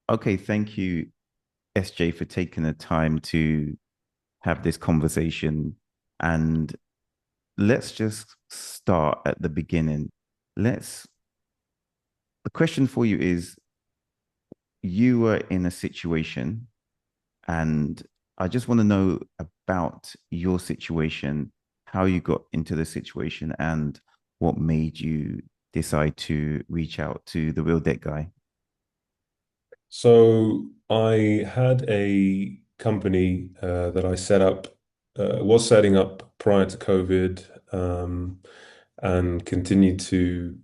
Okay, thank you, SJ, for taking the time to have this conversation. And let's just start at the beginning. Let's, the question for you is you were in a situation, and I just want to know about your situation, how you got into the situation, and what made you decide to reach out to the real debt guy. So I had a company that I set up, was setting up prior to COVID, and continued to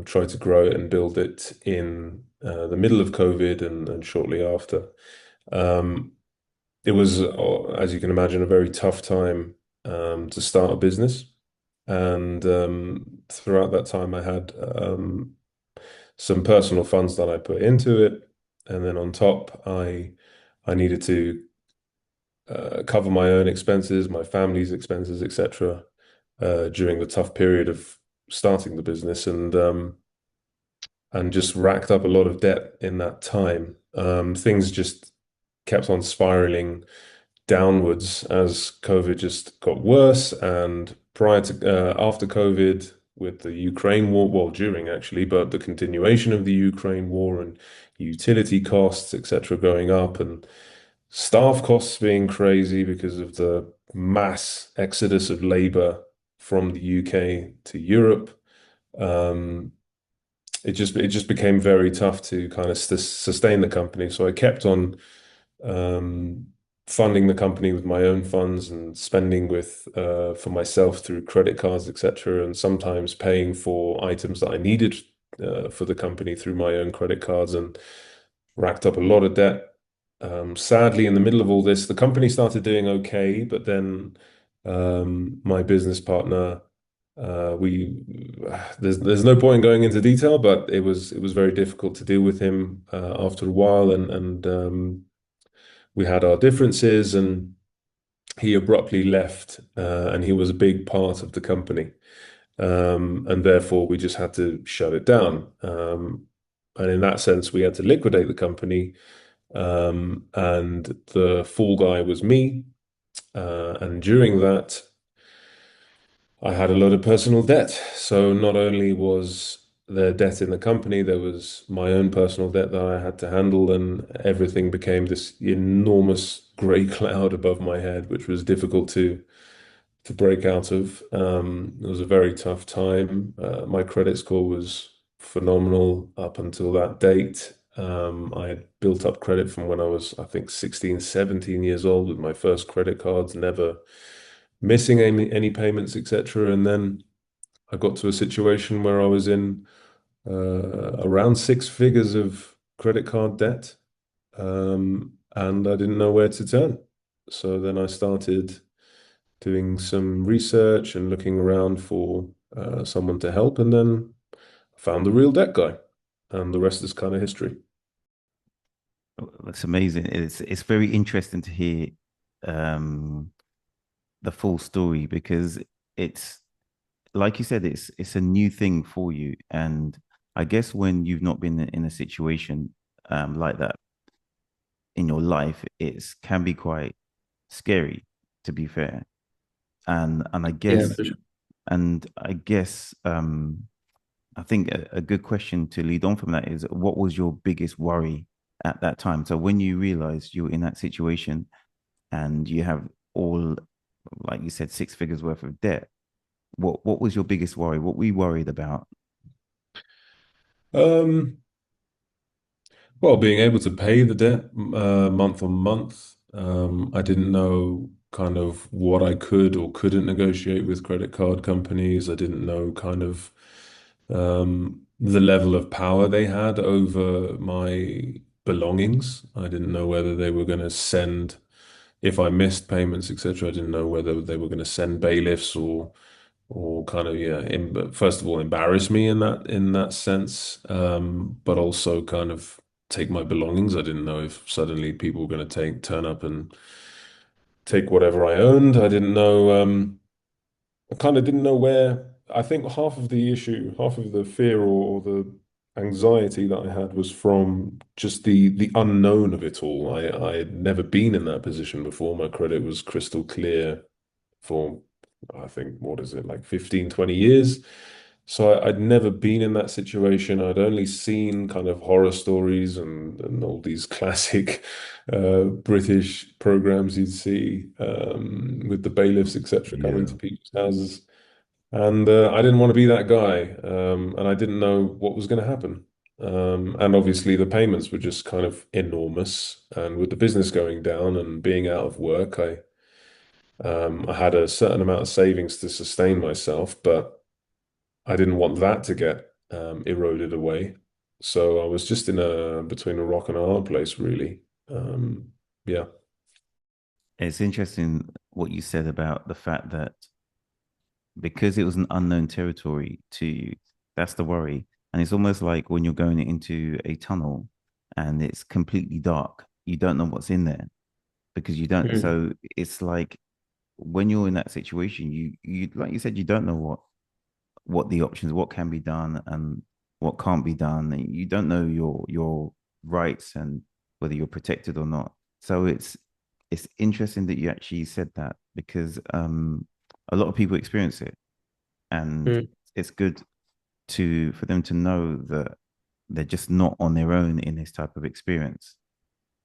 try to grow it and build it in the middle of COVID and shortly after. Um, it was, as you can imagine, a very tough time to start a business. And throughout that time, I had some personal funds that I put into it, and then on top, I needed to cover my own expenses, my family's expenses, etc. During the tough period of starting the business, and just racked up a lot of debt in that time. Things just kept on spiraling downwards as COVID just got worse. And prior to after COVID, with the Ukraine war, well, during actually, but the continuation of the Ukraine war and utility costs, etc., going up, and staff costs being crazy because of the mass exodus of labor from the UK to Europe. Um, it just became very tough to kind of sustain the company. So I kept on um, funding the company with my own funds and spending with for myself through credit cards, etc., and sometimes paying for items that I needed for the company through my own credit cards, and racked up a lot of debt. Sadly, in the middle of all this, the company started doing okay, but then my business partner, we there's no point in going into detail, but it was very difficult to deal with him after a while, and we had our differences, and he abruptly left, and he was a big part of the company, and therefore we just had to shut it down. And in that sense, we had to liquidate the company, and the fall guy was me. And during that, I had a lot of personal debt. So not only was there debt in the company, there was my own personal debt that I had to handle, and everything became this enormous grey cloud above my head, which was difficult to break out of. It was a very tough time. My credit score was phenomenal up until that date. I had built up credit from when I was, I think, 16, 17 years old with my first credit cards, never missing any payments, etc. And then I got to a situation where I was in around six figures of credit card debt, and I didn't know where to turn. So then I started doing some research and looking around for someone to help, and then found the real debt guy, and the rest is kind of history. That's amazing. It's very interesting to hear um, the full story because it's like you said, it's a new thing for you, and I guess when you've not been in a situation like that in your life, it's can be quite scary, to be fair. And I Yeah, guess for sure. and I guess I think a good question to lead on from that is what was your biggest worry at that time? So when you realized you were in that situation and you have all, like you said, six figures worth of debt, what was your biggest worry? What were you worried about? Um, well, being able to pay the debt month on month, I didn't know kind of what I could or couldn't negotiate with credit card companies. I didn't know kind of the level of power they had over my belongings. I didn't know whether they were going to send, if I missed payments, etc. I didn't know whether they were going to send bailiffs or kind of yeah, first of all embarrass me in that sense, but also kind of take my belongings. I didn't know if suddenly people were going to take turn up and take whatever I owned. I didn't know. I kind of didn't know where. I think half of the issue, half of the fear or the anxiety that I had was from just the unknown of it all. I had never been in that position before. My credit was crystal clear for, I think, what is it, like 15, 20 years. So I'd never been in that situation. I'd only seen kind of horror stories and all these classic British programs you'd see with the bailiffs, etc., coming Yeah. to people's houses. And I didn't want to be that guy. And I didn't know what was going to happen. And obviously, the payments were just kind of enormous. And with the business going down and being out of work, I had a certain amount of savings to sustain myself, but I didn't want that to get eroded away. So I was just in a between a rock and a hard place, really. Yeah. It's interesting what you said about the fact that because it was an unknown territory to you, that's the worry. And it's almost like when you're going into a tunnel and it's completely dark, you don't know what's in there because you don't. Mm. So it's like when you're in that situation, you like you said, you don't know what the options, what can be done and what can't be done. And you don't know your rights and whether you're protected or not. So it's interesting that you actually said that because a lot of people experience it, and Mm. it's good to for them to know that they're just not on their own in this type of experience.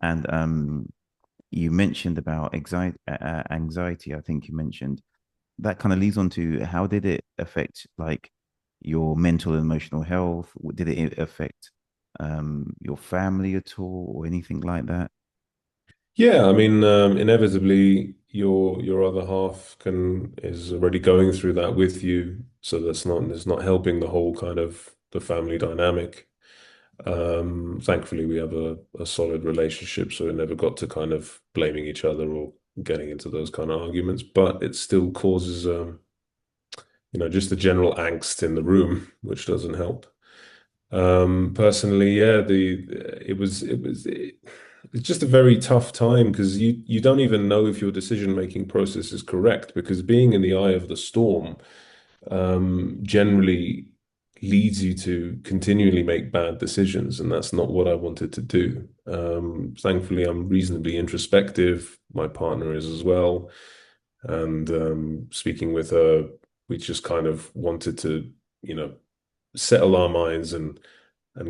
And you mentioned about anxiety. I think you mentioned that kind of leads on to how did it affect like your mental and emotional health? Did it affect your family at all or anything like that? Yeah, I mean, inevitably, your other half can is already going through that with you, so that's not helping the whole kind of the family dynamic. Thankfully, we have a solid relationship, so it never got to kind of blaming each other or getting into those kind of arguments. But it still causes, just a general angst in the room, which doesn't help. Personally, yeah, it's just a very tough time because you don't even know if your decision-making process is correct because being in the eye of the storm generally leads you to continually make bad decisions, and that's not what I wanted to do. Thankfully, I'm reasonably introspective. My partner is as well, and speaking with her, we just kind of wanted to, you know, settle our minds and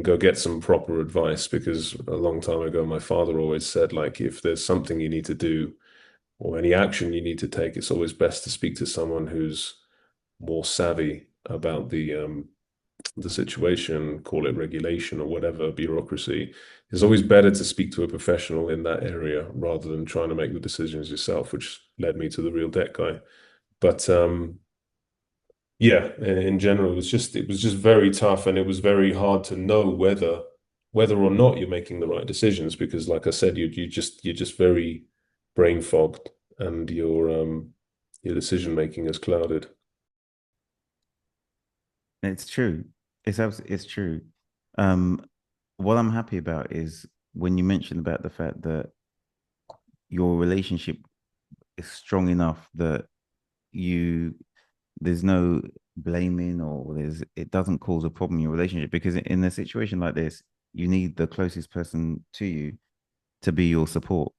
go get some proper advice because a long time ago, my father always said, like, if there's something you need to do or any action you need to take, it's always best to speak to someone who's more savvy about the situation, call it regulation or whatever, bureaucracy. It's always better to speak to a professional in that area rather than trying to make the decisions yourself, which led me to the real debt guy. But yeah, in general, it was just very tough, and it was very hard to know whether or not you're making the right decisions because, like I said, you're just very brain fogged, and your decision making is clouded. It's true. It's true. Um, what I'm happy about is when you mentioned about the fact that your relationship is strong enough that you there's no blaming or it doesn't cause a problem in your relationship because in a situation like this, you need the closest person to you to be your support.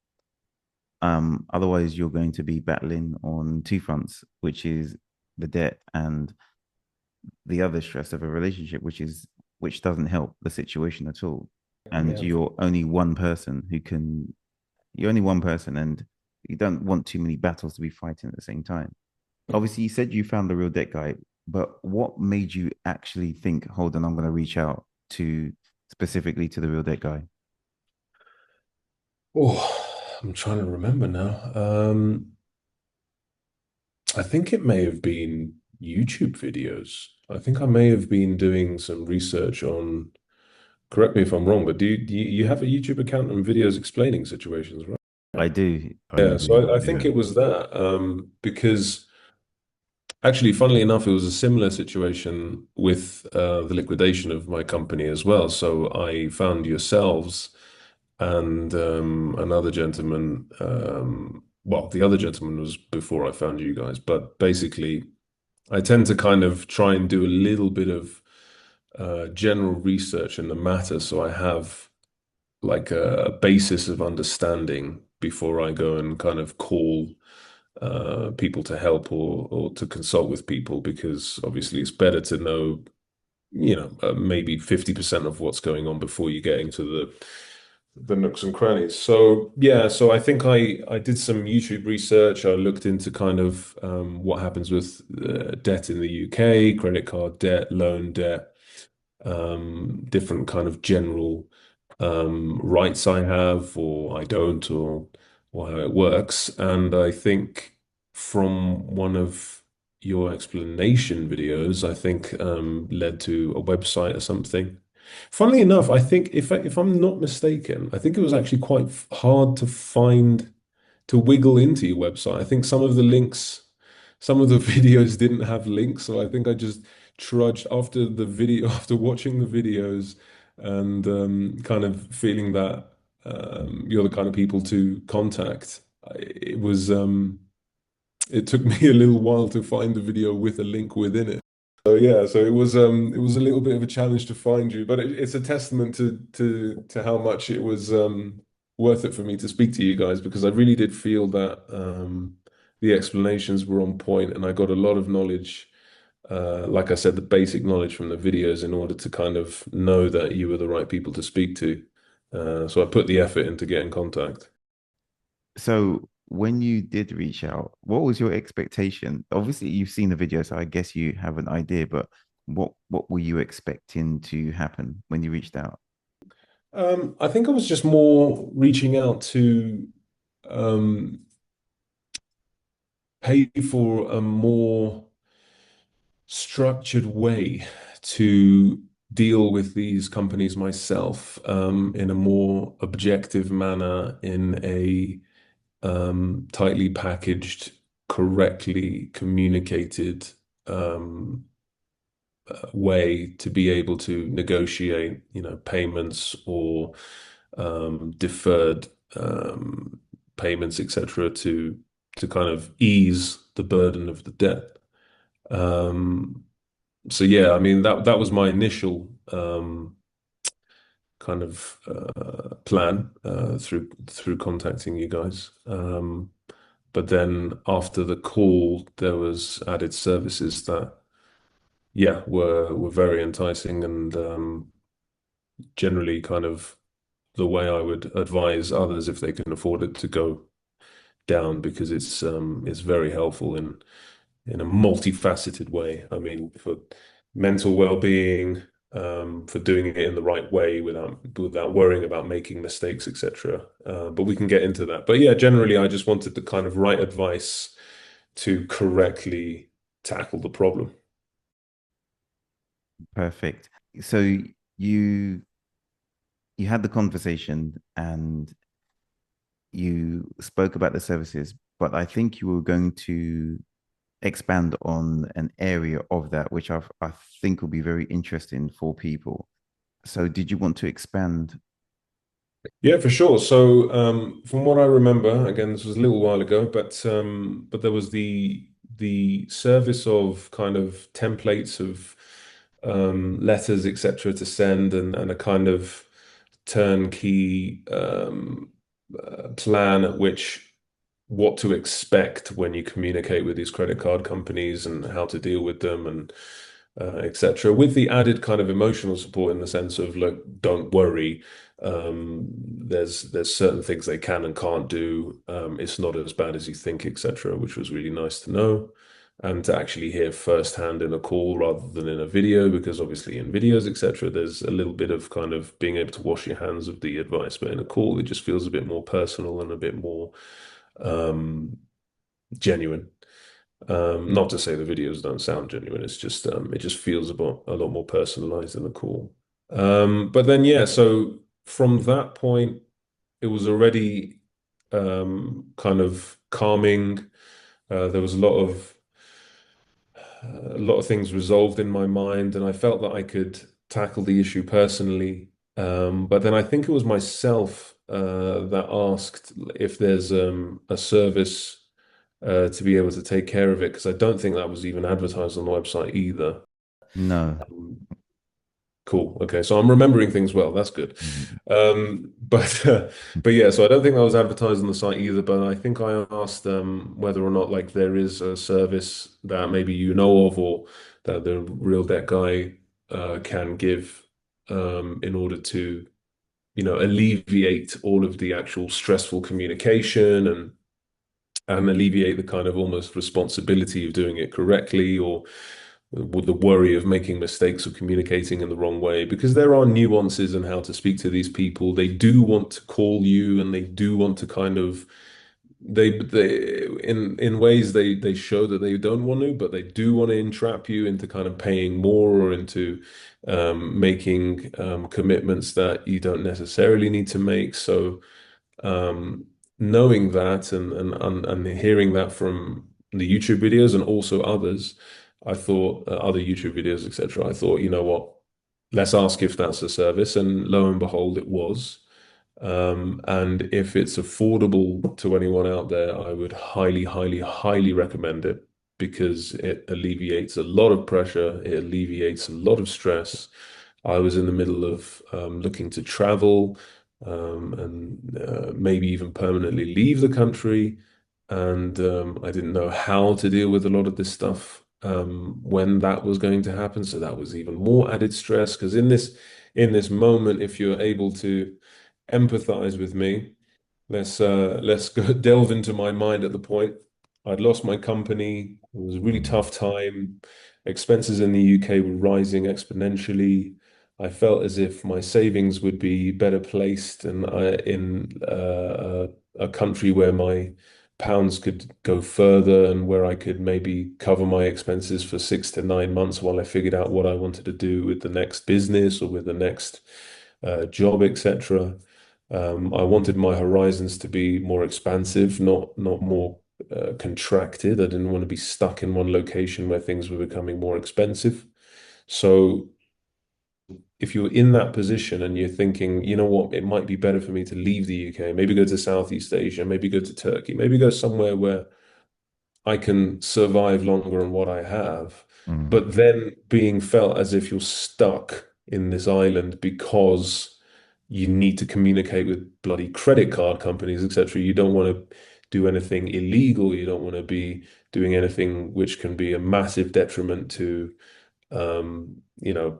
Otherwise you're going to be battling on two fronts, which is the debt and the other stress of a relationship, which doesn't help the situation at all. And Yeah. you're only one person and you don't want too many battles to be fighting at the same time. Obviously, you said you found the real debt guy, but what made you actually think, hold on, I'm going to reach out to specifically to the real debt guy? Oh, I'm trying to remember now. I think it may have been YouTube videos. I think I may have been doing some research on, correct me if I'm wrong, but you have a YouTube account and videos explaining situations, right? I do. I Yeah, do. so I think Yeah. it was that because actually, funnily enough, it was a similar situation with the liquidation of my company as well. So I found yourselves and another gentleman. Well, the other gentleman was before I found you guys, but basically, I tend to kind of try and do a little bit of general research in the matter, so I have like a basis of understanding before I go and kind of call people to help or to consult with people, because obviously it's better to know, maybe 50% of what's going on before you get into the nooks and crannies. So yeah, so I think I did some YouTube research. I looked into kind of what happens with debt in the UK, credit card debt, loan debt, different kind of general rights I have or I don't, or how it works. And I think from one of your explanation videos, I think led to a website or something. Funnily enough, I think if I'm not mistaken, I think it was actually quite hard to find to wiggle into your website. I think some of the links, some of the videos didn't have links, so I think I just trudged after the video, after watching the videos and kind of feeling that you're the kind of people to contact. It was it took me a little while to find the video with a link within it. So yeah, so it was a little bit of a challenge to find you, but it's a testament to how much it was worth it for me to speak to you guys, because I really did feel that the explanations were on point and I got a lot of knowledge, like I said, the basic knowledge from the videos in order to kind of know that you were the right people to speak to. So I put the effort into getting contact. So when you did reach out, what was your expectation? Obviously, you've seen the video, so I guess you have an idea, but what were you expecting to happen when you reached out? I think I was just more reaching out to um, pay for a more structured way to deal with these companies myself, in a more objective manner, in a tightly packaged, correctly communicated um, way to be able to negotiate, payments or deferred payments, etc., to kind of ease the burden of the debt. Um, so yeah, I mean that was my initial kind of plan through contacting you guys. But then after the call, there was added services that yeah were very enticing and generally kind of the way I would advise others if they can afford it to go down, because it's very helpful in a multifaceted way. I mean, for mental well-being, for doing it in the right way without worrying about making mistakes, etc. But we can get into that. But yeah, generally, I just wanted the kind of right advice to correctly tackle the problem. Perfect. So you you had the conversation and you spoke about the services, but I think you were going to expand on an area of that, which I think will be very interesting for people. So, did you want to expand? Yeah, for sure. So, from what I remember, again, this was a little while ago, but there was the service of kind of templates of letters, etc., to send, and a kind of turnkey plan at which what to expect when you communicate with these credit card companies and how to deal with them and etc. With the added kind of emotional support in the sense of, look, don't worry. There's certain things they can and can't do. It's not as bad as you think, etc., which was really nice to know. And to actually hear firsthand in a call rather than in a video, because obviously in videos, etc., there's a little bit of kind of being able to wash your hands of the advice, but in a call, it just feels a bit more personal and a bit more um, genuine. Not to say the videos don't sound genuine, it's just it just feels a lot more personalized in the call. But then yeah, so from that point, it was already kind of calming. There was a lot of things resolved in my mind, and I felt that I could tackle the issue personally. But then I think it was myself that asked if there's a service to be able to take care of it, because I don't think that was even advertised on the website either. No. Cool. Okay, so I'm remembering things well. That's good. Mhm. But yeah, so I don't think that was advertised on the site either. But I think I asked whether or not like there is a service that maybe you know of, or that the real debt guy can give in order to, alleviate all of the actual stressful communication and alleviate the kind of almost responsibility of doing it correctly, or with the worry of making mistakes or communicating in the wrong way, because there are nuances in how to speak to these people. They do want to call you, and they do want to kind of they in ways they show that they don't want to, but they do want to entrap you into kind of paying more, or into making commitments that you don't necessarily need to make. So knowing that, and hearing that from the YouTube videos and also others, I thought other YouTube videos, etc. I thought, you know what, let's ask if that's a service, and lo and behold, it was. And if it's affordable to anyone out there, I would highly, highly, highly recommend it, because it alleviates a lot of pressure, it alleviates a lot of stress. I was in the middle of looking to travel, and maybe even permanently leave the country. And I didn't know how to deal with a lot of this stuff when that was going to happen. So that was even more added stress, because in this moment, if you're able to empathize with me, let's go delve into my mind at the point. I'd lost my company. It was a really Mhm. tough time. Expenses in the UK were rising exponentially. I felt as if my savings would be better placed, and in a country where my pounds could go further, and where I could maybe cover my expenses for 6 to 9 months while I figured out what I wanted to do with the next business, or with the next job, etc. I wanted my horizons to be more expansive, not more contracted. I didn't want to be stuck in one location where things were becoming more expensive. So if you're in that position and you're thinking, you know what, it might be better for me to leave the UK, maybe go to Southeast Asia, maybe go to Turkey, maybe go somewhere where I can survive longer on what I have, Mhm. but then being felt as if you're stuck in this island because you need to communicate with bloody credit card companies, etc. You don't want to do anything illegal. You don't want to be doing anything which can be a massive detriment to, you know,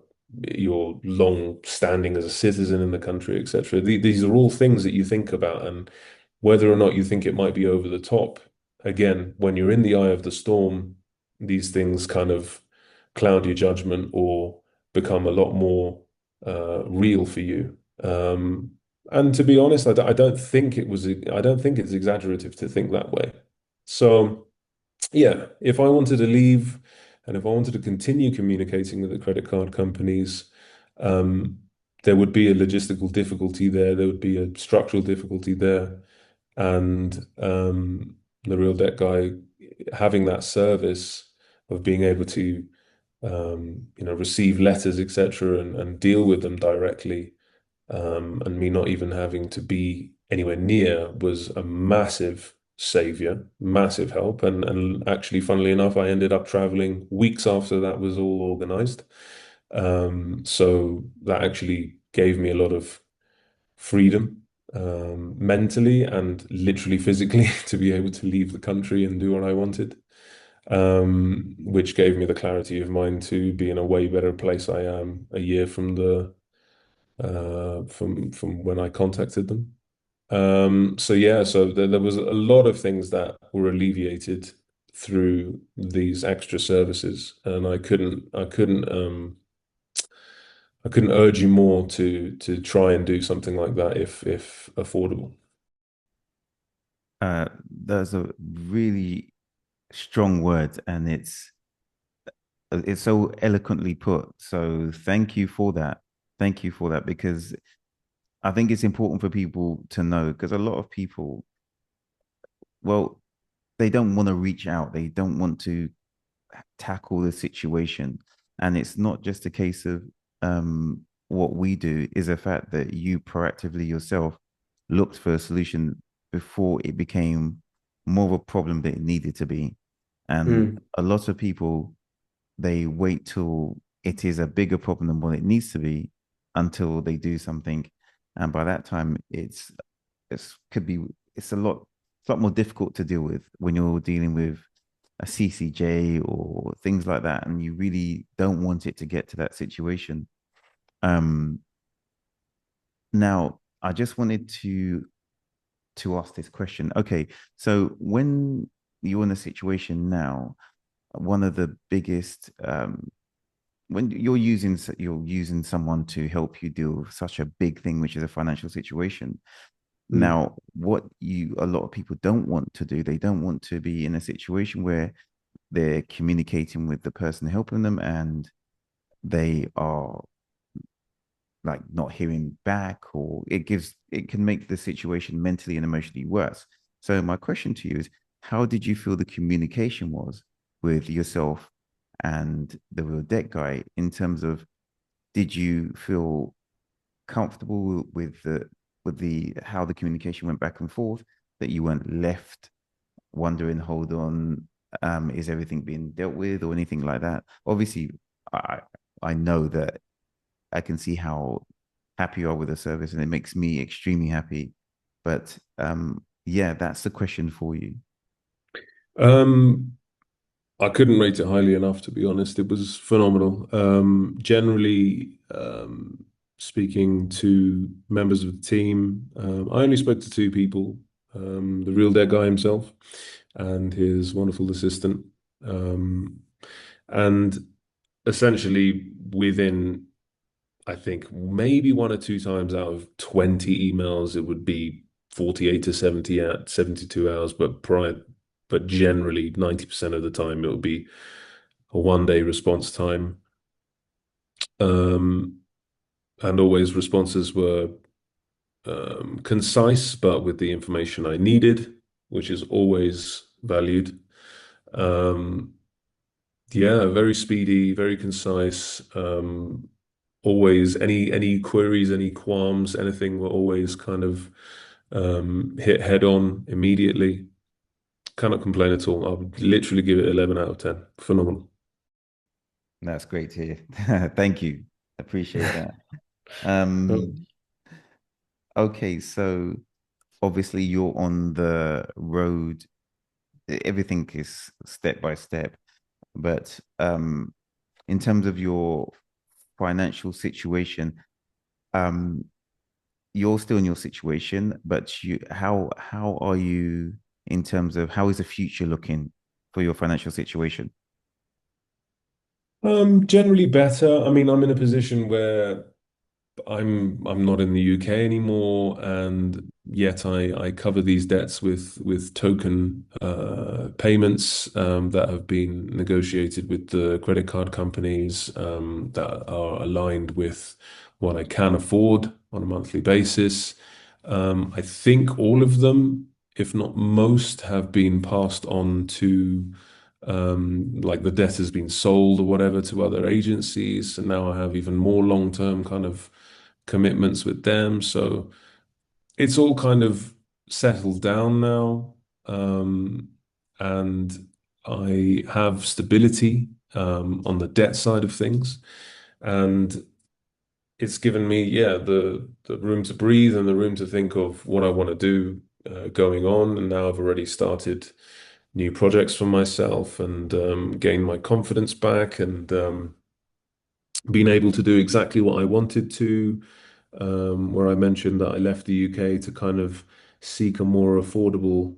your long standing as a citizen in the country, etc. These are all things that you think about, and whether or not you think it might be over the top. Again, when you're in the eye of the storm, these things kind of cloud your judgment, or become a lot more real for you. And to be honest, I don't think it was. I don't think it's exaggerative to think that way. So yeah, if I wanted to leave, and if I wanted to continue communicating with the credit card companies, um, there would be a logistical difficulty there. There would be a structural difficulty there, and the real debt guy having that service of being able to receive letters, etc., and deal with them directly, and me not even having to be anywhere near, was a massive savior, massive help. And actually, funnily enough, I ended up traveling weeks after that was all organized. So that actually gave me a lot of freedom, mentally and literally physically, to be able to leave the country and do what I wanted, which gave me the clarity of mind to be in a way better place I am a year from the from when I contacted them. So yeah, so there was a lot of things that were alleviated through these extra services, and I couldn't urge you more to try and do something like that if affordable. Those are really strong words, and it's so eloquently put. So thank you for that. Thank you for that, because I think it's important for people to know, because a lot of people, well, they don't want to reach out. They don't want to tackle the situation. And it's not just a case of what we do, is the fact that you proactively yourself looked for a solution before it became more of a problem than it needed to be. And Mm, a lot of people, they wait till it is a bigger problem than what it needs to be until they do something. And by that time, it's could be it's a lot more difficult to deal with when you're dealing with a CCJ or things like that, and you really don't want it to get to that situation. Um, Now, I just wanted to ask this question. Okay, so when you're in a situation now, one of the biggest when you're using someone to help you deal with such a big thing, which is a financial situation. Mm. Now, what you a lot of people don't want to do, they don't want to be in a situation where they're communicating with the person helping them and they are like not hearing back, or it can make the situation mentally and emotionally worse. So my question to you is, how did you feel the communication was with yourself and the real debt guy, in terms of, did you feel comfortable with the how the communication went back and forth, that you weren't left wondering, hold on, is everything being dealt with or anything like that? Obviously, I I know that I can see how happy you are with the service, and it makes me extremely happy. But yeah, that's the question for you. Um, I couldn't rate it highly enough, to be honest. It was phenomenal. Generally, speaking to members of the team, I only spoke to two people, the real dead guy himself and his wonderful assistant. Um, and essentially, within, I think, maybe one or two times out of 20 emails, it would be 48 to 70 at 72 hours, but generally 90% of the time it would be a 1 day response time. Um, and always responses were concise, but with the information I needed, which is always valued. Um, yeah, very speedy, very concise. Always any queries, any qualms, anything were always kind of hit head on immediately. Cannot complain at all. I would literally give it 11 out of 10. Phenomenal. That's great to hear. Thank you. Appreciate that. Um, okay, so obviously you're on the road. Everything is step by step, but in terms of your financial situation, um, you're still in your situation, but how are you in terms of, how is the future looking for your financial situation? Generally better. I mean, I'm in a position where I'm not in the UK anymore, and yet I cover these debts with token payments that have been negotiated with the credit card companies that are aligned with what I can afford on a monthly basis. I think all of them, if not most, have been passed on to like the debt has been sold or whatever to other agencies, and now I have even more long-term kind of commitments with them. So it's all kind of settled down now. Um, and I have stability on the debt side of things. And it's given me, yeah, the room to breathe and the room to think of what I want to do going on. And now I've already started new projects for myself and gained my confidence back and been able to do exactly what I wanted to, where I mentioned that I left the UK to kind of seek a more affordable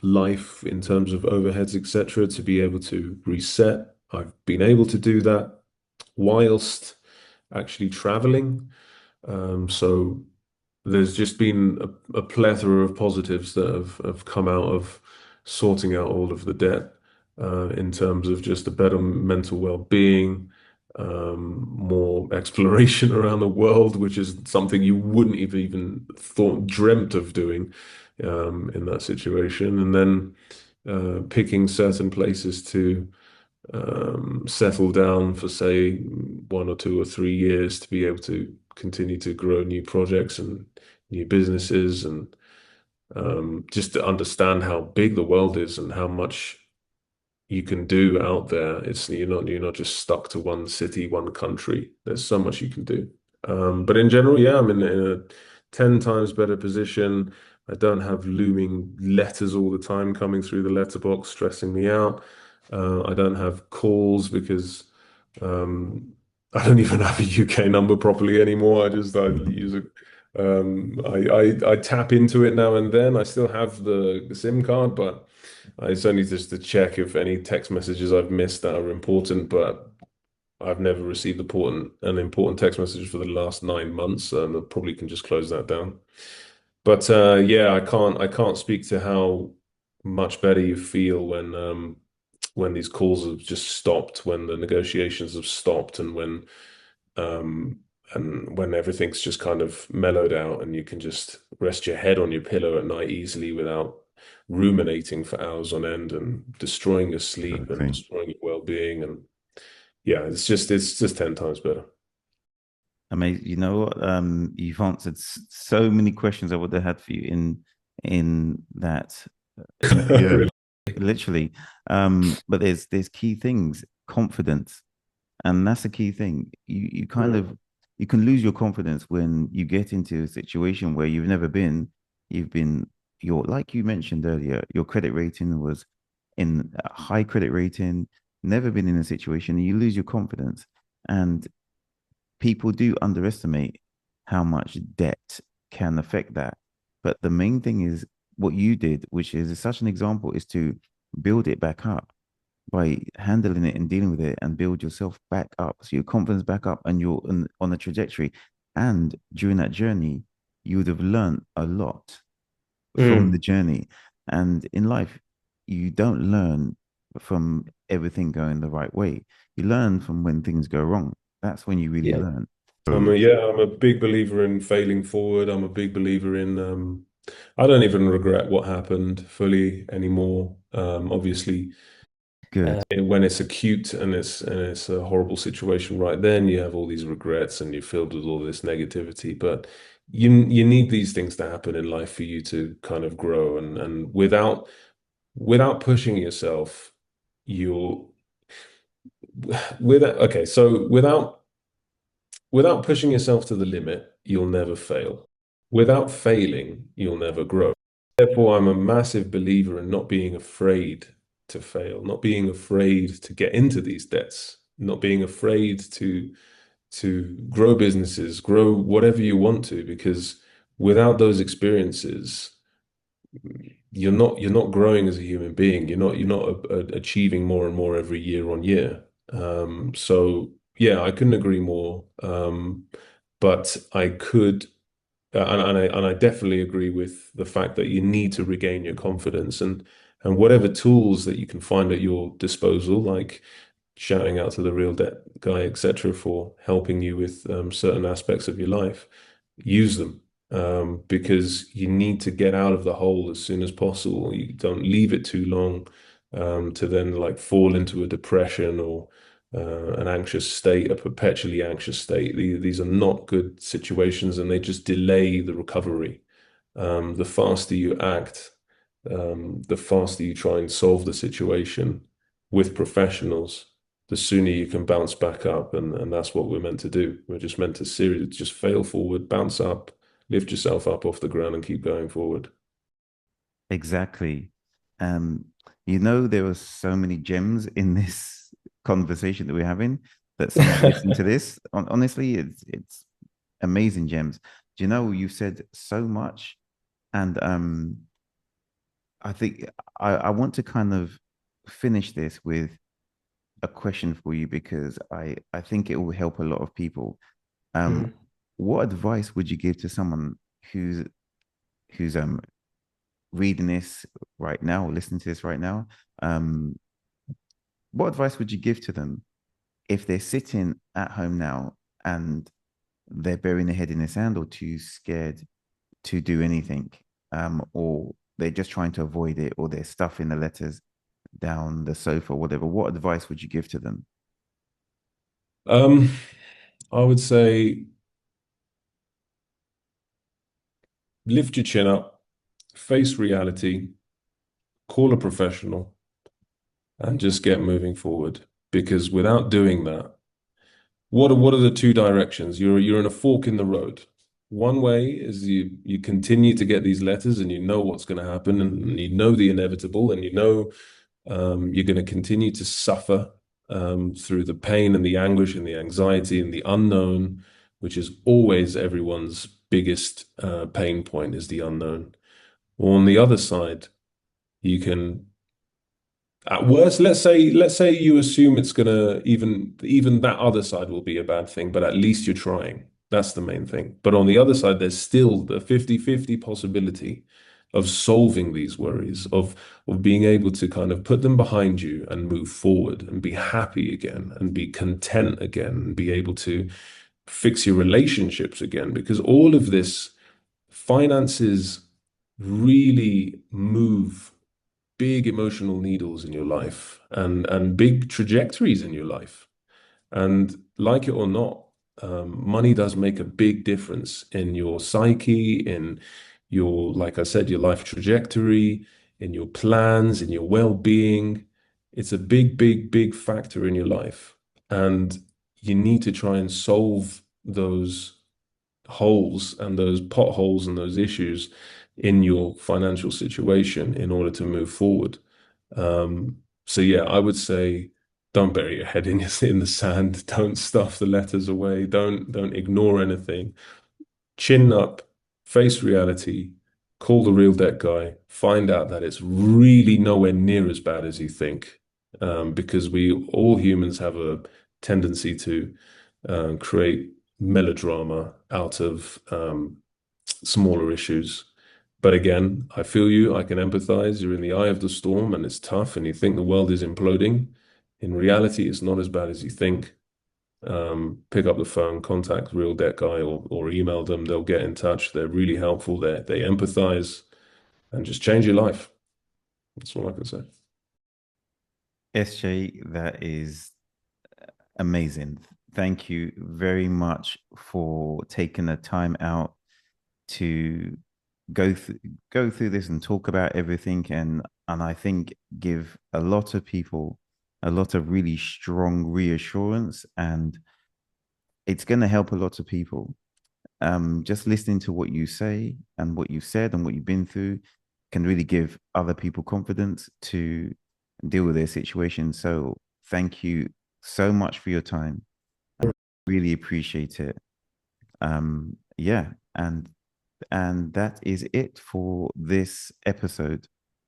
life in terms of overheads, etc., to be able to reset. I've been able to do that whilst actually traveling. So there's just been a plethora of positives that have come out of sorting out all of the debt in terms of just a better mental well-being, more exploration around the world, which is something you wouldn't have even thought, dreamt of doing in that situation. And then picking certain places to settle down for, say, 1 or 2 or 3 years to be able to continue to grow new projects and new businesses and just to understand how big the world is and how much you can do out there. It's you're not just stuck to one city, one country. There's so much you can do. But in general, yeah, I'm in a 10 times better position. I don't have looming letters all the time coming through the letterbox, stressing me out. I don't have calls because I don't even have a UK number properly anymore. I use it. I tap into it now and then. I still have the SIM card, but it's only just to check if any text messages I've missed that are important. But I've never received an important text message for the last 9 months, and I probably can just close that down. But yeah, I can't speak to how much better you feel when these calls have just stopped, when the negotiations have stopped, um, and when everything's just kind of mellowed out and you can just rest your head on your pillow at night easily without ruminating for hours on end and destroying your sleep and Exactly. destroying your well-being. And yeah, it's just 10 times better. I mean, you know what? You've answered so many questions I would have had for you in that interview, Really. literally. But there's key things, confidence, and that's the key thing. You kind Yeah. of you can lose your confidence when you get into a situation where you've never been. You've been your like you mentioned earlier, your credit rating was in a high credit rating, never been in a situation, and you lose your confidence. And people do underestimate how much debt can affect that. But the main thing is what you did, which is such an example, is to build it back up by handling it and dealing with it and build yourself back up. So your confidence back up and you're on a trajectory. And during that journey, you would have learned a lot from the Mm, journey. And in life, you don't learn from everything going the right way. You learn from when things go wrong. That's when you really yeah. learn. So I'm a big believer in failing forward. I'm a big believer in I don't even regret what happened fully anymore. Obviously, good. when it's acute and it's a horrible situation right then, you have all these regrets and you're filled with all this negativity. But you need these things to happen in life for you to kind of grow and without pushing yourself, you'll without okay, so without pushing yourself to the limit, you'll never fail. Without failing, you'll never grow. Therefore, I'm a massive believer in not being afraid to fail, not being afraid to get into these debts, not being afraid to grow businesses, grow whatever you want to, because without those experiences, you're not growing as a human being. You're not achieving more and more every year on year. So yeah, I couldn't agree more. But I could and I definitely agree with the fact that you need to regain your confidence and whatever tools that you can find at your disposal, like shouting out to the real debt guy, etc., for helping you with certain aspects of your life, use them because you need to get out of the hole as soon as possible. You don't leave it too long to then like fall into a depression or an anxious state, a perpetually anxious state. These are not good situations and they just delay the recovery. The faster you act, the faster you try and solve the situation with professionals, the sooner you can bounce back up. And that's what we're meant to do. We're just meant to seriously just fail forward, bounce up, lift yourself up off the ground and keep going forward. Exactly. Um, there were so many gems in this conversation that we're having that someone listening to this, honestly, it's amazing gems. Do you know you said so much, and I think I want to kind of finish this with a question for you because I think it will help a lot of people. Um, Mm. what advice would you give to someone who's reading this right now or listening to this right now? Um, what advice would you give to them if they're sitting at home now and they're burying their head in the sand or too scared to do anything, or they're just trying to avoid it, or they're stuffing the letters down the sofa, whatever? What advice would you give to them? Um, I would say lift your chin up, face reality, call a professional, and just get moving forward. Because without doing that, what are the two directions? You're in a fork in the road. One way is you continue to get these letters and you know what's going to happen and you know the inevitable and you know you're going to continue to suffer through the pain and the anguish and the anxiety and the unknown, which is always everyone's biggest pain point is the unknown. Or on the other side, you can at worst, let's say you assume it's gonna even that other side will be a bad thing, but at least you're trying. That's the main thing. But on the other side, there's still the 50-50 possibility of solving these worries, of being able to kind of put them behind you and move forward and be happy again and be content again and be able to fix your relationships again. Because all of this finances really move big emotional needles in your life and big trajectories in your life. And like it or not, money does make a big difference in your psyche, in your, like I said, your life trajectory, in your plans, in your well-being. It's a big, big, big factor in your life. And you need to try and solve those holes and those potholes and those issues in your financial situation in order to move forward. So yeah, I would say don't bury your head in the sand. Don't stuff the letters away. Don't ignore anything. Chin up, face reality, call the real debt guy, find out that it's really nowhere near as bad as you think. Because we all humans have a tendency to create melodrama out of smaller issues. But again, I feel you, I can empathize. You're in the eye of the storm and it's tough and you think the world is imploding. In reality, it's not as bad as you think. Pick up the phone, contact Real Debt Guy or email them. They'll get in touch. They're really helpful. They empathize and just change your life. That's all I can say. SJ, that is amazing. Thank you very much for taking the time out to go through go through this and talk about everything, and I think give a lot of people a lot of really strong reassurance, and it's going to help a lot of people. Just listening to what you say and what you've said and what you've been through can really give other people confidence to deal with their situation. So thank you so much for your time. I really appreciate it. Yeah, and that is it for this episode.